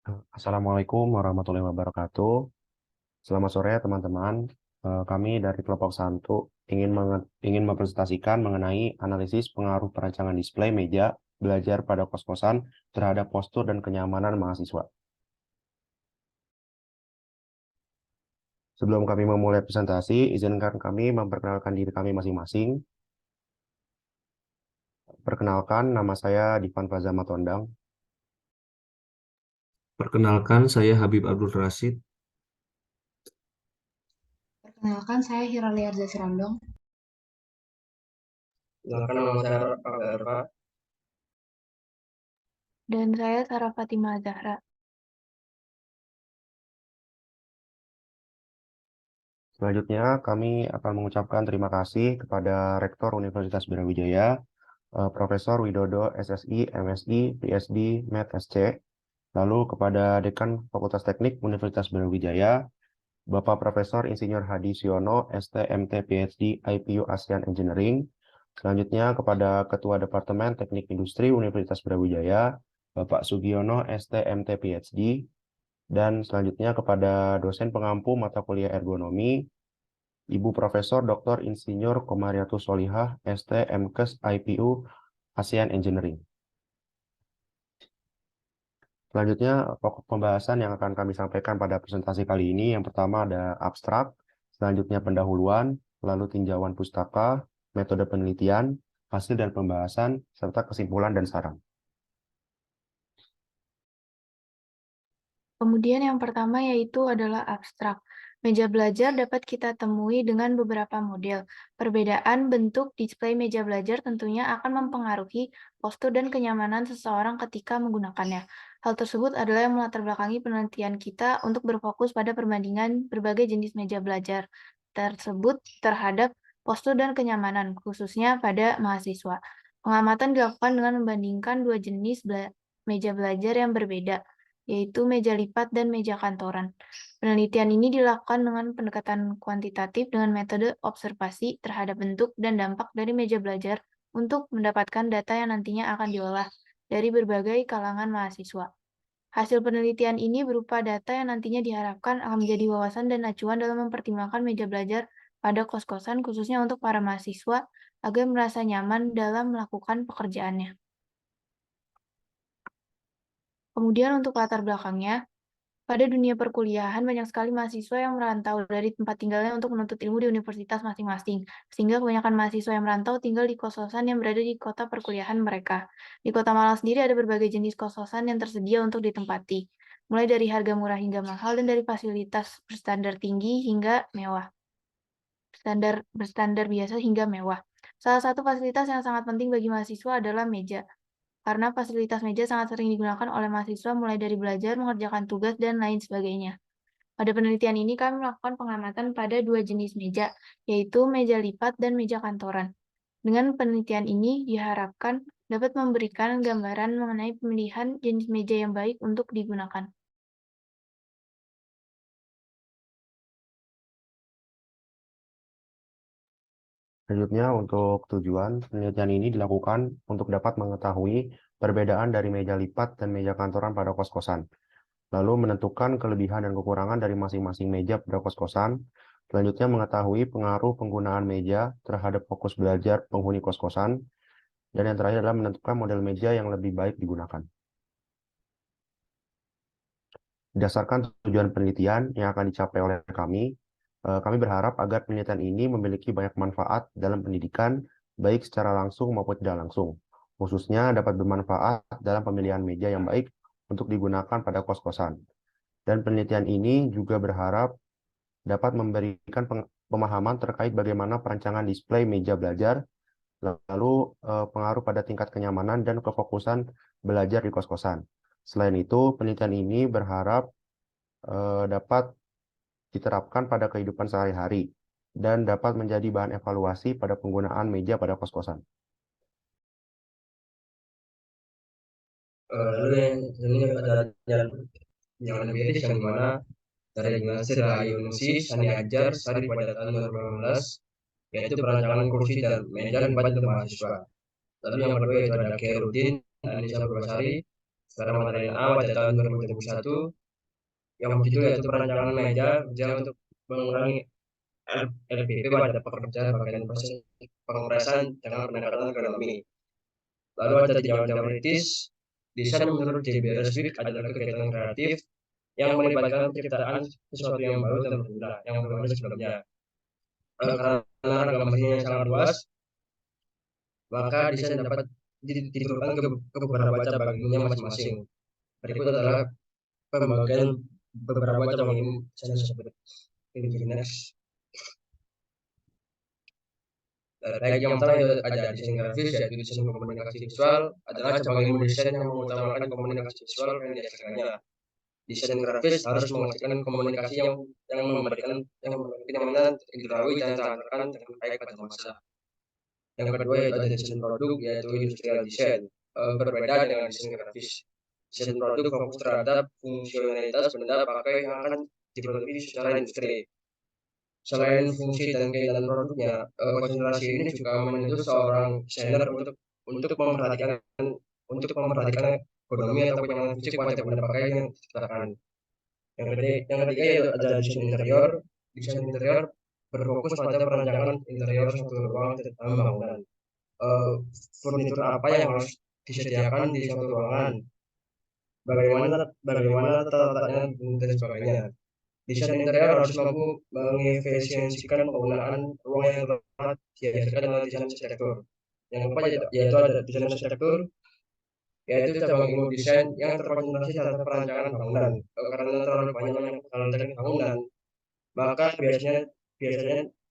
Assalamualaikum warahmatullahi wabarakatuh. Selamat sore teman-teman. Kami dari kelompok Santu ingin mempresentasikan mengenai analisis pengaruh perancangan display meja belajar pada kos-kosan terhadap postur dan kenyamanan mahasiswa. Sebelum kami memulai presentasi, izinkan kami memperkenalkan diri kami masing-masing. Perkenalkan, nama saya Divan Faza Matondang. Perkenalkan, saya Habib Abdul Rashid. Perkenalkan, saya Hiraliar Zasirandong. Perkenalkan, nama saya Arfa. Dan saya Sarah Fatimah Zahra. Selanjutnya, kami akan mengucapkan terima kasih kepada Rektor Universitas Brawijaya, Profesor Widodo SSI, MSI, PhD, Med SC, lalu kepada Dekan Fakultas Teknik Universitas Brawijaya, Bapak Profesor Insinyur Hadi Siono, ST, MT, PhD, IPU ASEAN Engineering, selanjutnya kepada Ketua Departemen Teknik Industri Universitas Brawijaya, Bapak Sugiono, ST, MT, PhD, dan selanjutnya kepada dosen pengampu mata kuliah ergonomi, Ibu Profesor Dr. Insinyur Komariatus Solihah, ST, MKes, IPU ASEAN Engineering. Selanjutnya, pokok pembahasan yang akan kami sampaikan pada presentasi kali ini, yang pertama ada abstrak, selanjutnya pendahuluan, lalu tinjauan pustaka, metode penelitian, hasil dan pembahasan, serta kesimpulan dan saran. Kemudian yang pertama yaitu adalah abstrak. Meja belajar dapat kita temui dengan beberapa model. Perbedaan bentuk display meja belajar tentunya akan mempengaruhi postur dan kenyamanan seseorang ketika menggunakannya. Hal tersebut adalah yang melatar belakangi penelitian kita untuk berfokus pada perbandingan berbagai jenis meja belajar tersebut terhadap postur dan kenyamanan, khususnya pada mahasiswa. Pengamatan dilakukan dengan membandingkan dua jenis meja belajar yang berbeda, yaitu meja lipat dan meja kantoran. Penelitian ini dilakukan dengan pendekatan kuantitatif dengan metode observasi terhadap bentuk dan dampak dari meja belajar untuk mendapatkan data yang nantinya akan diolah dari berbagai kalangan mahasiswa. Hasil penelitian ini berupa data yang nantinya diharapkan akan menjadi wawasan dan acuan dalam mempertimbangkan meja belajar pada kos-kosan khususnya untuk para mahasiswa agar merasa nyaman dalam melakukan pekerjaannya. Kemudian untuk latar belakangnya, pada dunia perkuliahan, banyak sekali mahasiswa yang merantau dari tempat tinggalnya untuk menuntut ilmu di universitas masing-masing, sehingga kebanyakan mahasiswa yang merantau tinggal di kos-kosan yang berada di kota perkuliahan mereka. Di Kota Malang sendiri ada berbagai jenis kos-kosan yang tersedia untuk ditempati, mulai dari harga murah hingga mahal dan dari fasilitas berstandar tinggi hingga mewah. Berstandar biasa hingga mewah. Salah satu fasilitas yang sangat penting bagi mahasiswa adalah meja, karena fasilitas meja sangat sering digunakan oleh mahasiswa mulai dari belajar, mengerjakan tugas, dan lain sebagainya. Pada penelitian ini kami melakukan pengamatan pada dua jenis meja, yaitu meja lipat dan meja kantoran. Dengan penelitian ini diharapkan dapat memberikan gambaran mengenai pemilihan jenis meja yang baik untuk digunakan. Selanjutnya, untuk tujuan, penelitian ini dilakukan untuk dapat mengetahui perbedaan dari meja lipat dan meja kantoran pada kos-kosan, lalu menentukan kelebihan dan kekurangan dari masing-masing meja pada kos-kosan. Selanjutnya, mengetahui pengaruh penggunaan meja terhadap fokus belajar penghuni kos-kosan. Dan yang terakhir adalah menentukan model meja yang lebih baik digunakan. Berdasarkan tujuan penelitian yang akan dicapai oleh kami berharap agar penelitian ini memiliki banyak manfaat dalam pendidikan, baik secara langsung maupun tidak langsung. Khususnya dapat bermanfaat dalam pemilihan meja yang baik untuk digunakan pada kos-kosan. Dan penelitian ini juga berharap dapat memberikan pemahaman terkait bagaimana perancangan display meja belajar, lalu pengaruh pada tingkat kenyamanan dan kefokusan belajar di kos-kosan. Selain itu, penelitian ini berharap dapat diterapkan pada kehidupan sehari-hari dan dapat menjadi bahan evaluasi pada penggunaan meja pada kos-kosan. Lalu yang ini ada jalan yang empiris yang dimana dari Gimnasia Rahayu Nusi, Sani Ajar, Sari pada tahun 2015, yaitu perancangan kursi dan meja lipat untuk mahasiswa. Lalu yang kedua yaitu ada Khairuddin, Anissa Purbasari, pada materi A pada tahun 2021 yang berjudul yaitu perancangan meja kerja untuk mengurangi LPP pada pekerja bagian proses pengoperasian dengan pendekatan ekonomi. Lalu ada tinjauan teoritis, desain menurut JB Reswik adalah kegiatan kreatif yang melibatkan penciptaan sesuatu yang baru dan berbeda yang belum ada sebelumnya. Karena ragam mesinnya sangat luas, maka desain dapat ditentukan ke beberapa cabang ilmunya masing-masing. Berikut adalah pembagian beberapa cabang ilmu desain tersebut. Next. Baik yang pertama itu ada desain grafis, yaitu desain komunikasi visual adalah cabang ilmu desain yang mengutamakan komunikasi visual dan diajarkannya. Desain grafis harus menghasilkan komunikasi yang memberikan kenyamanan diketahui dan terangkan dengan baik pada masa. Yang kedua yaitu ada desain produk, yaitu industrial design. Berbeda dengan desain grafis. Desain produk fokus terhadap fungsionalitas benda pakai yang akan diproduksi secara industri. Selain fungsi dan keindahan produknya, konsentrasi ini juga menuntut seorang desainer untuk memperhatikan ekonomi atau kenyamanan fisik pada benda pakai yang diciptakan. Yang ketiga yaitu ada desain interior. Desain interior berfokus pada perancangan interior suatu ruang dalam bangunan. Furnitur apa yang harus disediakan di suatu ruangan, bagaimana tata letaknya dan sebagainya. Desain interior harus mampu mengefisiensikan penggunaan ruang yang telah dihasilkan oleh desain arsitektur. Yang keempat yaitu ada desain arsitektur, yaitu cabang ilmu desain yang terkonsentrasi pada perancangan bangunan. Karena terlalu banyak hal teknik bangunan, maka biasanya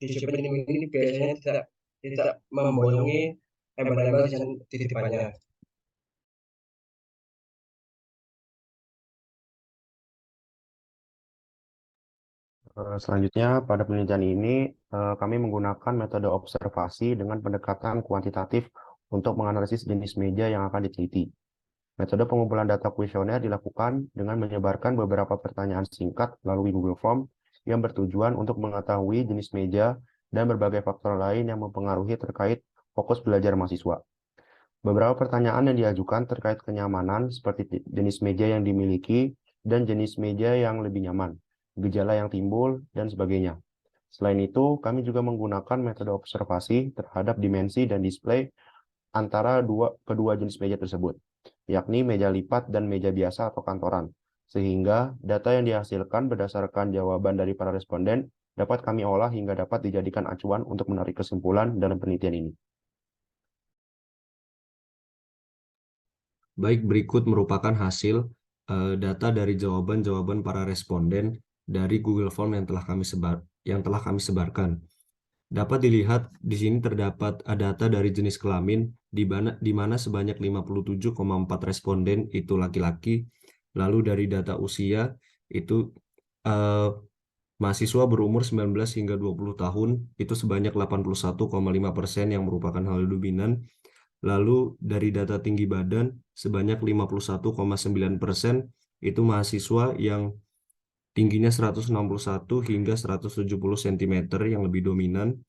disiplin ini biasanya tidak membolongi embel-embel desain titipannya. Selanjutnya, pada penelitian ini, kami menggunakan metode observasi dengan pendekatan kuantitatif untuk menganalisis jenis meja yang akan diteliti. Metode pengumpulan data kuesioner dilakukan dengan menyebarkan beberapa pertanyaan singkat melalui Google Form yang bertujuan untuk mengetahui jenis meja dan berbagai faktor lain yang mempengaruhi terkait fokus belajar mahasiswa. Beberapa pertanyaan yang diajukan terkait kenyamanan seperti jenis meja yang dimiliki dan jenis meja yang lebih nyaman, gejala yang timbul, dan sebagainya. Selain itu, kami juga menggunakan metode observasi terhadap dimensi dan display antara kedua jenis meja tersebut, yakni meja lipat dan meja biasa atau kantoran, sehingga data yang dihasilkan berdasarkan jawaban dari para responden dapat kami olah hingga dapat dijadikan acuan untuk menarik kesimpulan dalam penelitian ini. Baik, berikut merupakan hasil data dari jawaban-jawaban para responden dari Google Form yang telah kami sebarkan. Dapat dilihat di sini terdapat data dari jenis kelamin di mana sebanyak 57,4 responden itu laki-laki. Lalu dari data usia itu mahasiswa berumur 19 hingga 20 tahun itu sebanyak 81,5% yang merupakan hal dominan. Lalu dari data tinggi badan sebanyak 51,9% itu mahasiswa yang tingginya 161 hingga 170 cm yang lebih dominan,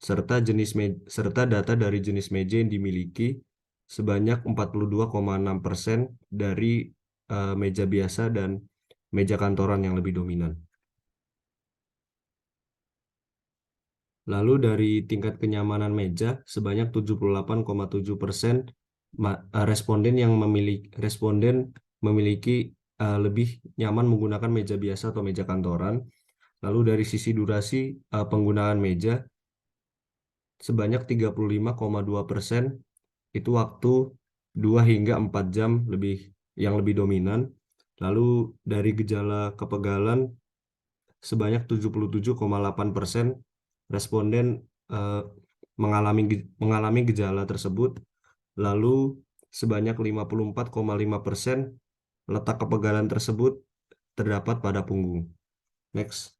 serta data dari jenis meja yang dimiliki sebanyak 42,6% dari meja biasa dan meja kantoran yang lebih dominan. Lalu dari tingkat kenyamanan meja sebanyak 78,7% responden memiliki lebih nyaman menggunakan meja biasa atau meja kantoran. Lalu dari sisi durasi penggunaan meja sebanyak 35,2% itu waktu 2 hingga 4 jam yang lebih dominan. Lalu dari gejala kepegalan sebanyak 77,8% responden mengalami gejala tersebut. Lalu sebanyak 54,5% letak kepegalan tersebut terdapat pada punggung. Next.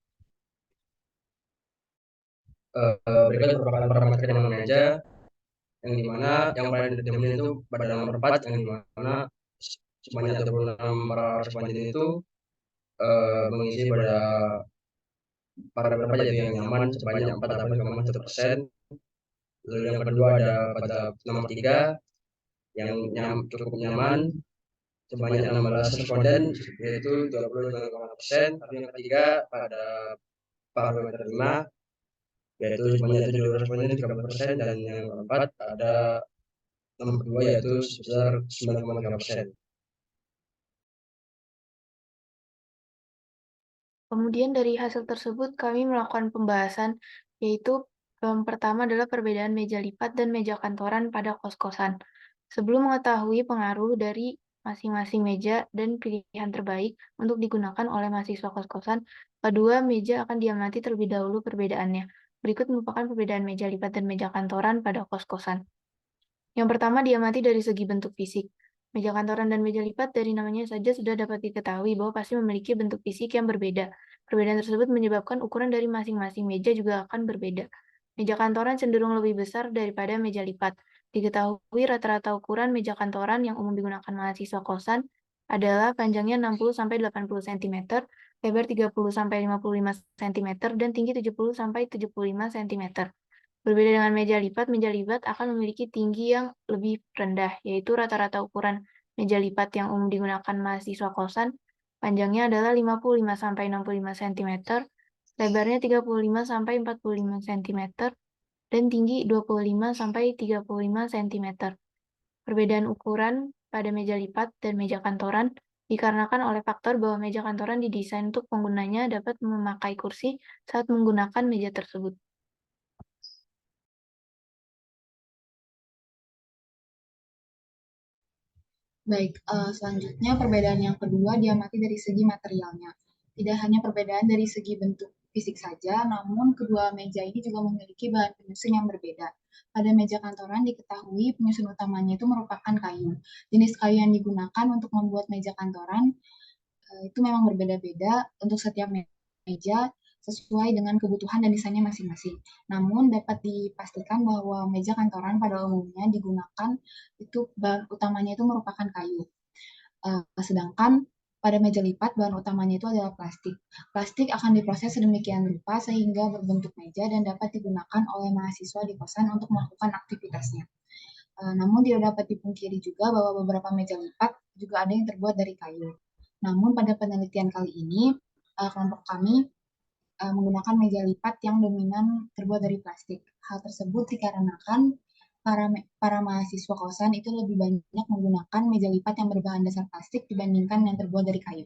Berikut merupakan parameter kenyamanan meja yang dimana yang paling dominan itu pada nomor 4, yang dimana sebanyak 26 para responden itu mengisi pada parameter 4 yaitu yang nyaman sebanyak 48,1%. Lalu yang kedua ada pada nomor 3 yang cukup nyaman sebanyak 16 responden, yaitu 22,5%. Lalu yang ketiga pada parameter 5, yaitu sebanyak 7 responden 30%, dan yang keempat ada nomor 2 yaitu sebesar 9,3%. Kemudian dari hasil tersebut kami melakukan pembahasan, yaitu yang pertama adalah perbedaan meja lipat dan meja kantoran pada kos-kosan. Sebelum mengetahui pengaruh dari masing-masing meja dan pilihan terbaik untuk digunakan oleh mahasiswa kos-kosan, kedua meja akan diamati terlebih dahulu perbedaannya. Berikut merupakan perbedaan meja lipat dan meja kantoran pada kos-kosan. Yang pertama diamati dari segi bentuk fisik. Meja kantoran dan meja lipat dari namanya saja sudah dapat diketahui bahwa pasti memiliki bentuk fisik yang berbeda. Perbedaan tersebut menyebabkan ukuran dari masing-masing meja juga akan berbeda. Meja kantoran cenderung lebih besar daripada meja lipat. Diketahui rata-rata ukuran meja kantoran yang umum digunakan mahasiswa kosan adalah panjangnya 60-80 cm, lebar 30-55 cm, dan tinggi 70-75 cm. Berbeda dengan meja lipat akan memiliki tinggi yang lebih rendah, yaitu rata-rata ukuran meja lipat yang umum digunakan mahasiswa kosan, panjangnya adalah 55-65 cm, lebarnya 35-45 cm, dan tinggi 25-35 cm. Perbedaan ukuran pada meja lipat dan meja kantoran dikarenakan oleh faktor bahwa meja kantoran didesain untuk penggunanya dapat memakai kursi saat menggunakan meja tersebut. Baik, selanjutnya perbedaan yang kedua diamati dari segi materialnya. Tidak hanya perbedaan dari segi bentuk fisik saja, namun kedua meja ini juga memiliki bahan penyusun yang berbeda. Pada meja kantoran diketahui penyusun utamanya itu merupakan kayu. Jenis kayu yang digunakan untuk membuat meja kantoran itu memang berbeda-beda untuk setiap meja sesuai dengan kebutuhan dan desainnya masing-masing. Namun dapat dipastikan bahwa meja kantoran pada umumnya digunakan itu bahan utamanya itu merupakan kayu. Sedangkan pada meja lipat bahan utamanya itu adalah plastik. Plastik akan diproses sedemikian rupa sehingga berbentuk meja dan dapat digunakan oleh mahasiswa di kosan untuk melakukan aktivitasnya. Namun tidak dapat dipungkiri juga bahwa beberapa meja lipat juga ada yang terbuat dari kayu. Namun pada penelitian kali ini, kelompok kami menggunakan meja lipat yang dominan terbuat dari plastik. Hal tersebut dikarenakan para mahasiswa kosan itu lebih banyak menggunakan meja lipat yang berbahan dasar plastik dibandingkan yang terbuat dari kayu.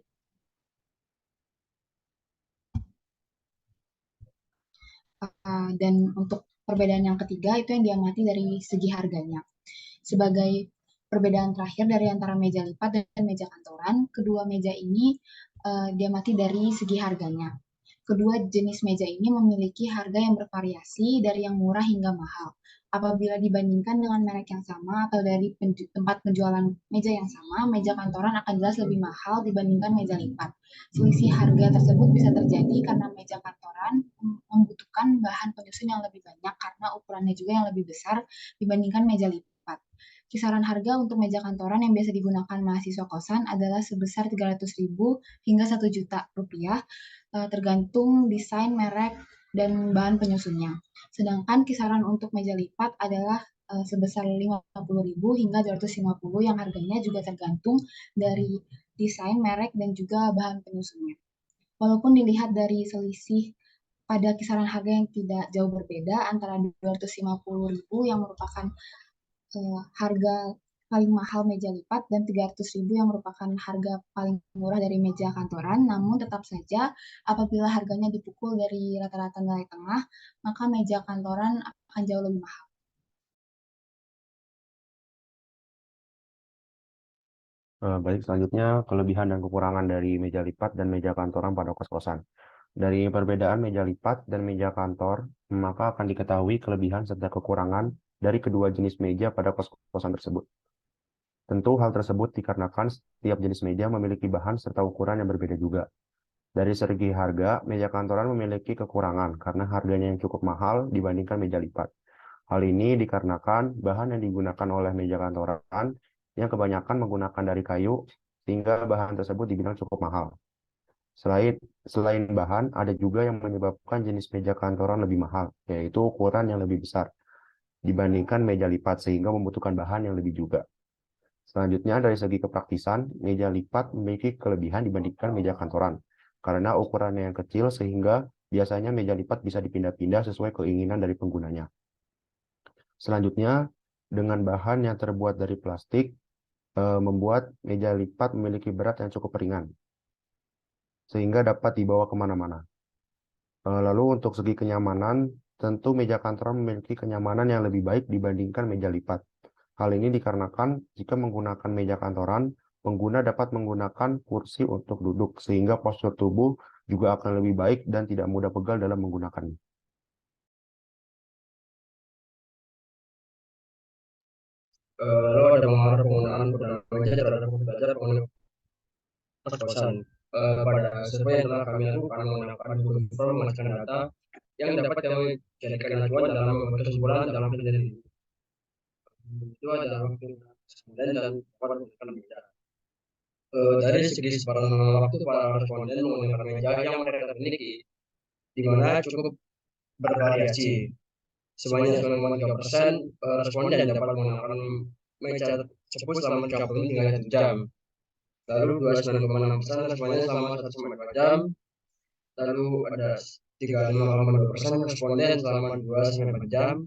Dan untuk perbedaan yang ketiga itu yang diamati dari segi harganya. Sebagai perbedaan terakhir dari antara meja lipat dan meja kantoran, kedua meja ini diamati dari segi harganya. Kedua jenis meja ini memiliki harga yang bervariasi dari yang murah hingga mahal. Apabila dibandingkan dengan merek yang sama atau dari tempat penjualan meja yang sama, meja kantoran akan jelas lebih mahal dibandingkan meja lipat. Selisih harga tersebut bisa terjadi karena meja kantoran membutuhkan bahan penyusun yang lebih banyak karena ukurannya juga yang lebih besar dibandingkan meja lipat. Kisaran harga untuk meja kantoran yang biasa digunakan mahasiswa kosan adalah sebesar 300.000 hingga 1 juta rupiah, tergantung desain, merek, dan bahan penyusunnya. Sedangkan kisaran untuk meja lipat adalah sebesar 50.000 hingga 250 yang harganya juga tergantung dari desain, merek, dan juga bahan penyusunnya. Walaupun dilihat dari selisih pada kisaran harga yang tidak jauh berbeda antara 250.000 yang merupakan harga paling mahal meja lipat dan 300.000 yang merupakan harga paling murah dari meja kantoran, namun tetap saja apabila harganya dipukul dari rata-rata nilai tengah, maka meja kantoran akan jauh lebih mahal. Baik, selanjutnya kelebihan dan kekurangan dari meja lipat dan meja kantoran pada kos-kosan. Dari perbedaan meja lipat dan meja kantor, maka akan diketahui kelebihan serta kekurangan dari kedua jenis meja pada kos-kosan tersebut. Tentu hal tersebut dikarenakan setiap jenis meja memiliki bahan serta ukuran yang berbeda juga. Dari segi harga, meja kantoran memiliki kekurangan karena harganya yang cukup mahal dibandingkan meja lipat. Hal ini dikarenakan bahan yang digunakan oleh meja kantoran yang kebanyakan menggunakan dari kayu, sehingga bahan tersebut dibilang cukup mahal. Selain bahan, ada juga yang menyebabkan jenis meja kantoran lebih mahal, yaitu ukuran yang lebih besar dibandingkan meja lipat, sehingga membutuhkan bahan yang lebih juga. Selanjutnya, dari segi kepraktisan, meja lipat memiliki kelebihan dibandingkan meja kantoran, karena ukurannya yang kecil sehingga biasanya meja lipat bisa dipindah-pindah sesuai keinginan dari penggunanya. Selanjutnya, dengan bahan yang terbuat dari plastik, membuat meja lipat memiliki berat yang cukup ringan, sehingga dapat dibawa kemana-mana. Lalu untuk segi kenyamanan, tentu meja kantoran memiliki kenyamanan yang lebih baik dibandingkan meja lipat. Hal ini dikarenakan jika menggunakan meja kantoran, pengguna dapat menggunakan kursi untuk duduk, sehingga postur tubuh juga akan lebih baik dan tidak mudah pegal dalam menggunakannya. Lalu ada pengaruh penggunaan perdana meja terhadap belajar pengguna kos-kosan. Pada survei yang telah kami lakukan menggunakan Google Form menghasilkan data yang dapat kami jadikan acuan dalam membuat kesimpulan dalam penelitian ini. Itu ada waktu dan dapat menggunakan meja. Dari segi sebaran waktu para responden menggunakan meja yang mereka miliki, di mana cukup bervariasi. Sebanyak 9,3% responden dapat menggunakan meja tersebut selama 30 hingga 1 jam. Lalu 29,6% responden selama 1,2 jam. Lalu ada 35,2% responden selama 2-4 jam.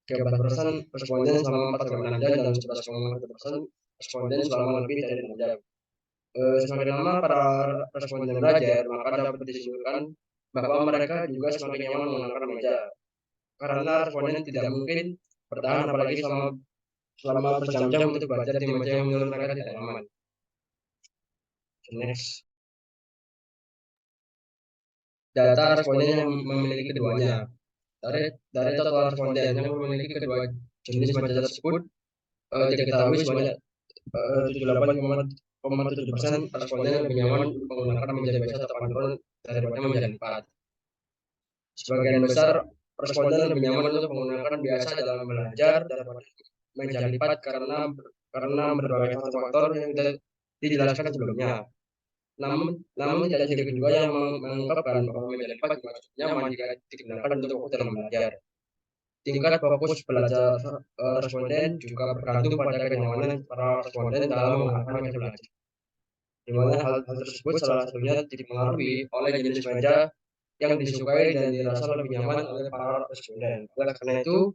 34% responden selama 4-6 jam dan 11,1% responden selama lebih dari 6 jam. Semakin lama para responden belajar, maka dapat disimpulkan bahwa mereka juga semakin nyaman menggunakan meja. Karena responden tidak mungkin bertahan apalagi selama berjam-jam untuk belajar di meja yang menurut mereka tidak nyaman. Next. Data responden yang memiliki keduanya. Dari total responden yang memiliki kedua jenis meja tersebut, diketahui sebanyak 78,7% responden lebih nyaman menggunakan meja biasa atau kantoran daripada meja lipat. Sebagian besar responden lebih nyaman untuk menggunakan biasa dalam belajar daripada meja lipat karena berbagai faktor yang dijelaskan sebelumnya. Namun tidak sedikit juga yang mengungkapkan bahwa meja lipat nyaman jika digunakan untuk fokus dalam belajar. Tingkat fokus belajar responden juga bergantung pada kenyamanan para responden dalam menggunakan meja belajar. Di mana hal tersebut salah satunya dipengaruhi oleh jenis meja yang disukai dan dirasa lebih nyaman oleh para responden. Oleh karena itu,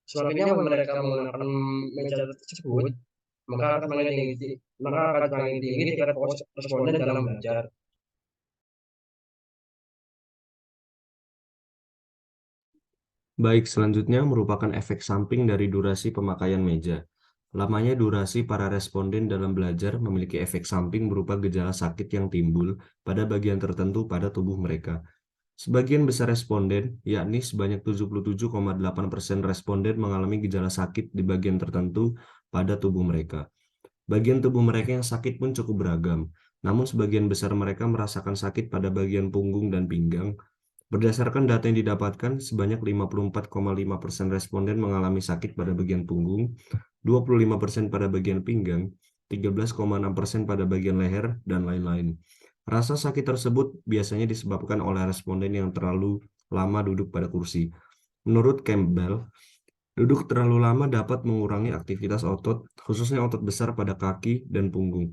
semakin nyaman mereka menggunakan meja tersebut, maka akan semakin tinggi tingkat fokus responden dalam belajar. Baik, selanjutnya merupakan efek samping dari durasi pemakaian meja. Lamanya durasi para responden dalam belajar memiliki efek samping berupa gejala sakit yang timbul pada bagian tertentu pada tubuh mereka. Sebagian besar responden, yakni sebanyak 77,8% responden mengalami gejala sakit di bagian tertentu pada tubuh mereka. Bagian tubuh mereka yang sakit pun cukup beragam, namun sebagian besar mereka merasakan sakit pada bagian punggung dan pinggang. Berdasarkan data yang didapatkan, sebanyak 54,5% responden mengalami sakit pada bagian punggung, 25% pada bagian pinggang, 13,6% pada bagian leher, dan lain-lain. Rasa sakit tersebut biasanya disebabkan oleh responden yang terlalu lama duduk pada kursi. Menurut Campbell, duduk terlalu lama dapat mengurangi aktivitas otot, khususnya otot besar pada kaki dan punggung,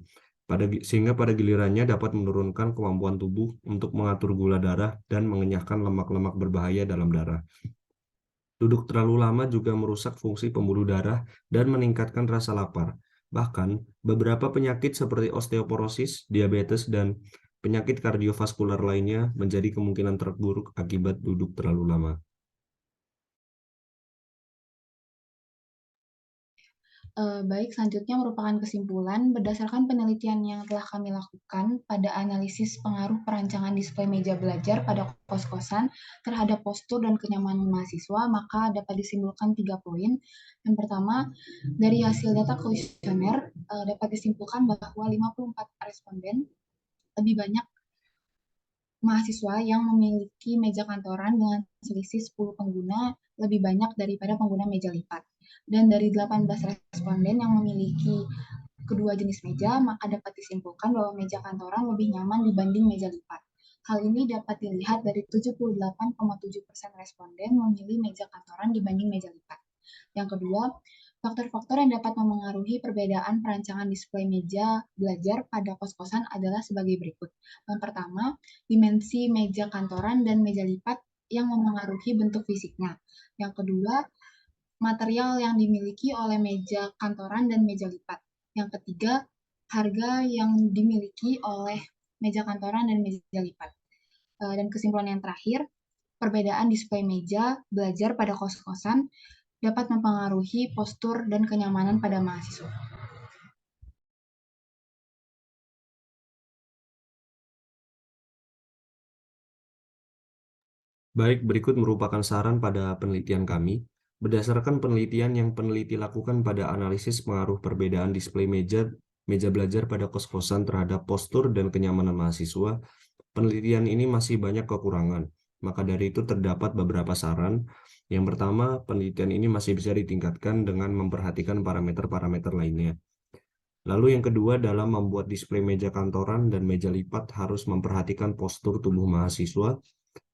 sehingga pada gilirannya dapat menurunkan kemampuan tubuh untuk mengatur gula darah dan mengenyahkan lemak-lemak berbahaya dalam darah. Duduk terlalu lama juga merusak fungsi pembuluh darah dan meningkatkan rasa lapar. Bahkan, beberapa penyakit seperti osteoporosis, diabetes, dan penyakit kardiovaskular lainnya menjadi kemungkinan terburuk akibat duduk terlalu lama. Baik, selanjutnya merupakan kesimpulan berdasarkan penelitian yang telah kami lakukan pada analisis pengaruh perancangan display meja belajar pada kos-kosan terhadap postur dan kenyamanan mahasiswa, maka dapat disimpulkan 3 poin. Yang pertama, dari hasil data kuesioner dapat disimpulkan bahwa 54 responden lebih banyak mahasiswa yang memiliki meja kantoran dengan selisih 10 pengguna lebih banyak daripada pengguna meja lipat. Dan dari 18 responden yang memiliki kedua jenis meja, maka dapat disimpulkan bahwa meja kantoran lebih nyaman dibanding meja lipat. Hal ini dapat dilihat dari 78,7% responden memilih meja kantoran dibanding meja lipat. Yang kedua, Faktor-faktor yang dapat memengaruhi perbedaan perancangan display meja belajar pada kos-kosan adalah sebagai berikut. Yang pertama, dimensi meja kantoran dan meja lipat yang memengaruhi bentuk fisiknya. Yang kedua, material yang dimiliki oleh meja kantoran dan meja lipat. Yang ketiga, harga yang dimiliki oleh meja kantoran dan meja lipat. Dan kesimpulan yang terakhir, perbedaan display meja belajar pada kos-kosan dapat mempengaruhi postur dan kenyamanan pada mahasiswa. Baik, berikut merupakan saran pada penelitian kami. Berdasarkan penelitian yang peneliti lakukan pada analisis pengaruh perbedaan display meja belajar pada kos-kosan terhadap postur dan kenyamanan mahasiswa, penelitian ini masih banyak kekurangan. Maka dari itu terdapat beberapa saran. Yang pertama, penelitian ini masih bisa ditingkatkan dengan memperhatikan parameter-parameter lainnya. Lalu yang kedua, dalam membuat display meja kantoran dan meja lipat harus memperhatikan postur tubuh mahasiswa.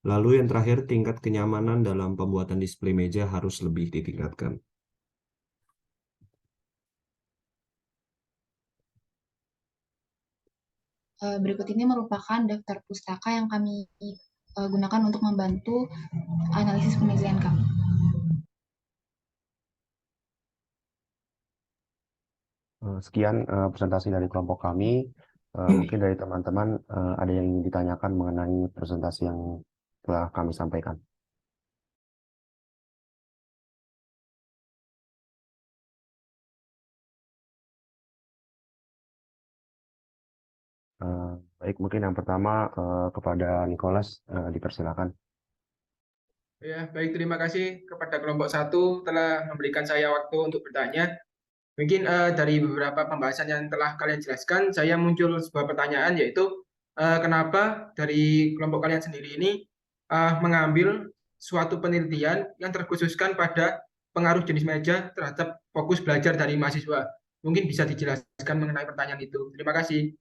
Lalu yang terakhir, tingkat kenyamanan dalam pembuatan display meja harus lebih ditingkatkan. Berikut ini merupakan daftar pustaka yang kami gunakan untuk membantu analisis penelitian kami. Sekian presentasi dari kelompok kami. Mungkin dari teman-teman ada yang ingin ditanyakan mengenai presentasi yang telah kami sampaikan. Baik, mungkin yang pertama kepada Nicholas dipersilakan. Ya, baik, terima kasih kepada kelompok 1 telah memberikan saya waktu untuk bertanya. Mungkin dari beberapa pembahasan yang telah kalian jelaskan, saya muncul sebuah pertanyaan, yaitu kenapa dari kelompok kalian sendiri ini mengambil suatu penelitian yang terkhususkan pada pengaruh jenis meja terhadap fokus belajar dari mahasiswa. Mungkin bisa dijelaskan mengenai pertanyaan itu. Terima kasih.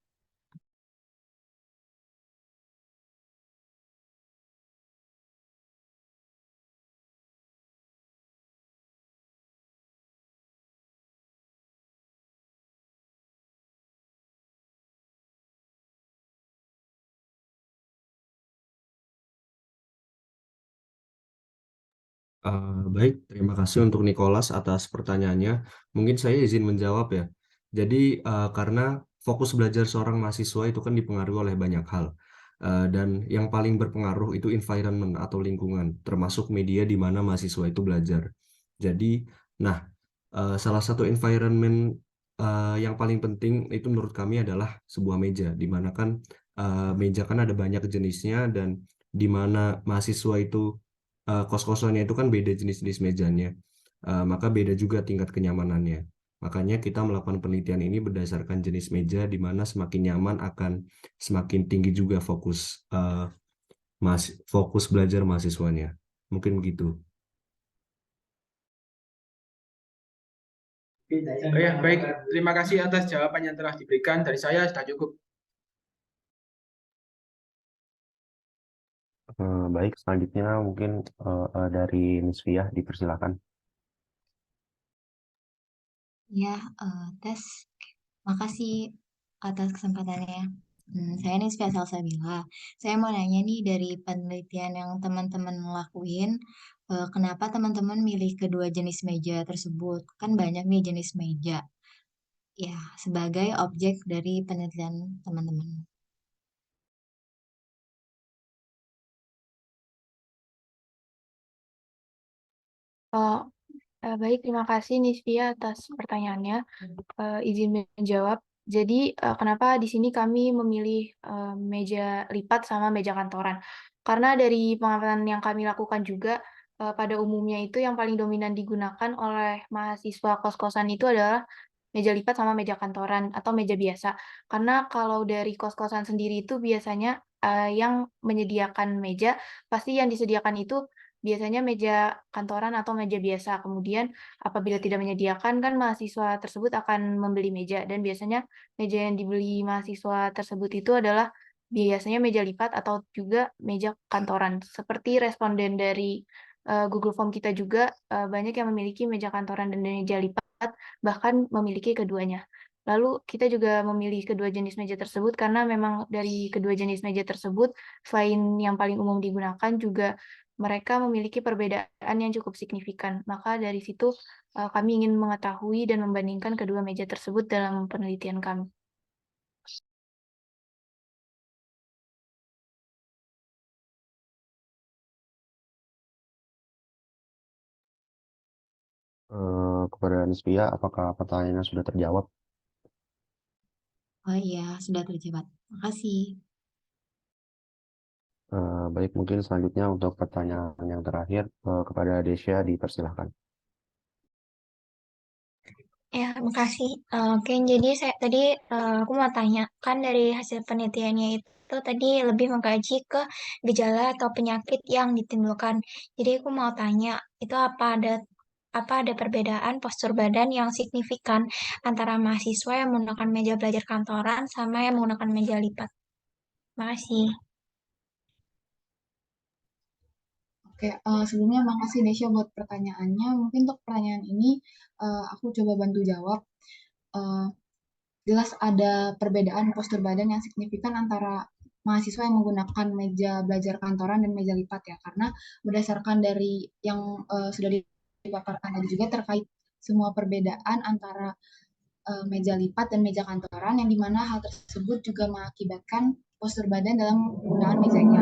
Baik, terima kasih untuk Nicholas atas pertanyaannya. Mungkin saya izin menjawab ya. Jadi karena fokus belajar seorang mahasiswa itu kan dipengaruhi oleh banyak hal. Dan yang paling berpengaruh itu environment atau lingkungan, termasuk media di mana mahasiswa itu belajar. Jadi, nah, salah satu environment yang paling penting itu menurut kami adalah sebuah meja, di mana kan meja kan ada banyak jenisnya dan di mana mahasiswa itu kos-kosannya itu kan beda jenis-jenis mejanya, maka beda juga tingkat kenyamanannya. Makanya kita melakukan penelitian ini berdasarkan jenis meja, di mana semakin nyaman akan semakin tinggi juga fokus belajar mahasiswanya. Mungkin begitu. Oh ya, baik, terima kasih atas jawaban yang telah diberikan. Dari saya sudah cukup. Baik, selanjutnya mungkin dari Nisvia dipersilakan. Ya, tes. Makasih atas kesempatannya. Saya Nisvia Salsabila. Saya mau nanya nih, dari penelitian yang teman-teman lakuin, kenapa teman-teman milih kedua jenis meja tersebut? Kan banyak nih jenis meja. Ya, sebagai objek dari penelitian teman-teman. Baik, terima kasih Nisvia atas pertanyaannya. Izin menjawab. Jadi, kenapa di sini kami memilih meja lipat sama meja kantoran? Karena dari pengamatan yang kami lakukan juga, pada umumnya itu yang paling dominan digunakan oleh mahasiswa kos-kosan itu adalah meja lipat sama meja kantoran atau meja biasa. Karena kalau dari kos-kosan sendiri itu biasanya yang menyediakan meja, pasti yang disediakan itu biasanya meja kantoran atau meja biasa. Kemudian apabila tidak menyediakan, kan mahasiswa tersebut akan membeli meja, dan biasanya meja yang dibeli mahasiswa tersebut itu adalah biasanya meja lipat atau juga meja kantoran. Seperti responden dari Google Form kita juga banyak yang memiliki meja kantoran dan meja lipat, bahkan memiliki keduanya. Lalu kita juga memilih kedua jenis meja tersebut karena memang dari kedua jenis meja tersebut, selain yang paling umum digunakan, juga mereka memiliki perbedaan yang cukup signifikan. Maka dari situ kami ingin mengetahui dan membandingkan kedua meja tersebut dalam penelitian kami. Kepada Nisbia, apakah pertanyaannya sudah terjawab? Oh iya, sudah terjawab. Makasih. Baik, mungkin selanjutnya untuk pertanyaan yang terakhir kepada Desya dipersilahkan. Ya, makasih. Oke, jadi tadi aku mau tanya, kan dari hasil penelitiannya itu tadi lebih mengkaji ke gejala atau penyakit yang ditimbulkan. Jadi aku mau tanya, itu apa ada perbedaan postur badan yang signifikan antara mahasiswa yang menggunakan meja belajar kantoran sama yang menggunakan meja lipat? Makasih. Oke, sebelumnya makasih Desya buat pertanyaannya. Mungkin untuk pertanyaan ini aku coba bantu jawab. Jelas ada perbedaan postur badan yang signifikan antara mahasiswa yang menggunakan meja belajar kantoran dan meja lipat ya, karena berdasarkan dari yang sudah dipaparkan tadi juga terkait semua perbedaan antara meja lipat dan meja kantoran, yang dimana hal tersebut juga mengakibatkan postur badan dalam penggunaan mejanya.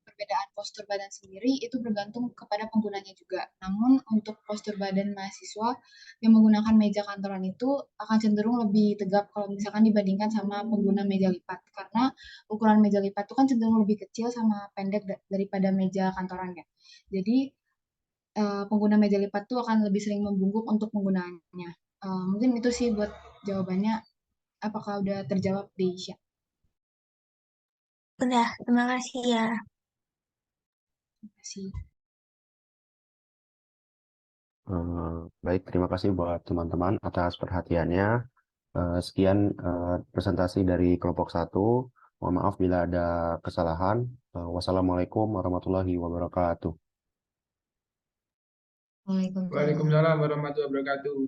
Perbedaan postur badan sendiri itu bergantung kepada penggunanya juga. Namun untuk postur badan mahasiswa yang menggunakan meja kantoran itu akan cenderung lebih tegap kalau misalkan dibandingkan sama pengguna meja lipat. Karena ukuran meja lipat itu kan cenderung lebih kecil sama pendek daripada meja kantoran ya. Jadi pengguna meja lipat itu akan lebih sering membungkuk untuk penggunaannya. Mungkin itu sih buat jawabannya. Apakah udah terjawab di Isya? Udah, terima kasih ya. Terima kasih. Baik, terima kasih buat teman-teman atas perhatiannya. Sekian presentasi dari kelompok 1. Mohon maaf bila ada kesalahan. Wassalamualaikum warahmatullahi wabarakatuh. Waalaikumsalam. Waalaikumsalam warahmatullahi wabarakatuh.